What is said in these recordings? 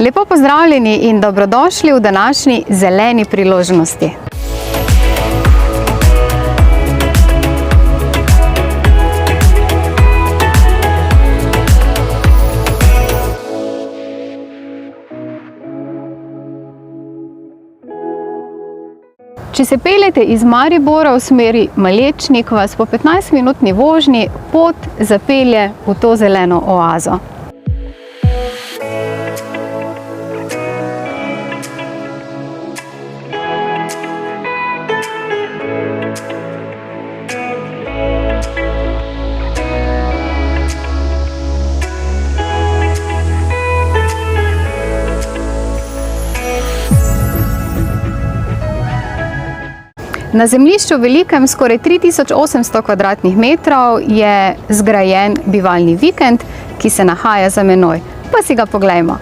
Lepo pozdravljeni in dobrodošli v današnji zeleni priložnosti. Če se peljete iz Maribora v smeri Malečnik, vas po 15-minutni vožnji pot zapelje v to zeleno oazo. Na zemljišču velikem skoraj 3800 kvadratnih metrov je zgrajen bivalni vikend, ki se nahaja za menoj. Pa si ga poglejmo.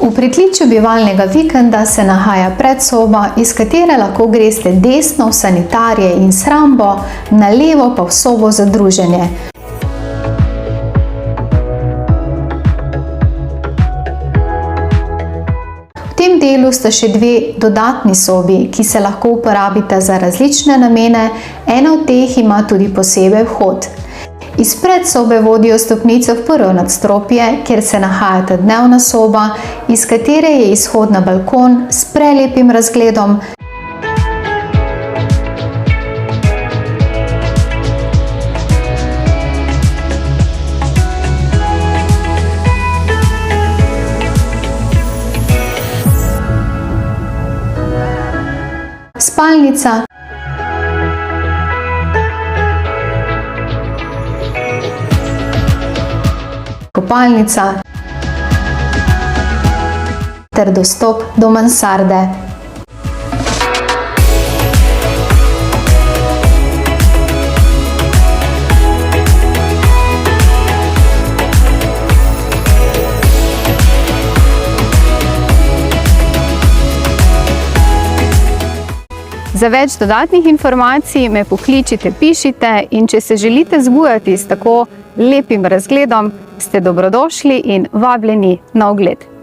V pritličju bivalnega vikenda se nahaja predsoba, iz katere lahko greste desno v sanitarije in shrambo, na levo pa v sobo za druženje. V tem delu sta še dve dodatni sobi, ki se lahko uporabita za različne namene, ena od teh ima tudi posebej vhod. Iz predsobe vodijo stopnice v prvo nadstropje, kjer se nahajata dnevna soba, iz katere je izhod na balkon s prelepim razgledom. Spalnica, kopalnica ter dostop do mansarde. Za več dodatnih informacij me pokličite, pišite in če se želite zbujati s tako lepim razgledom, ste dobrodošli in vabljeni na ogled.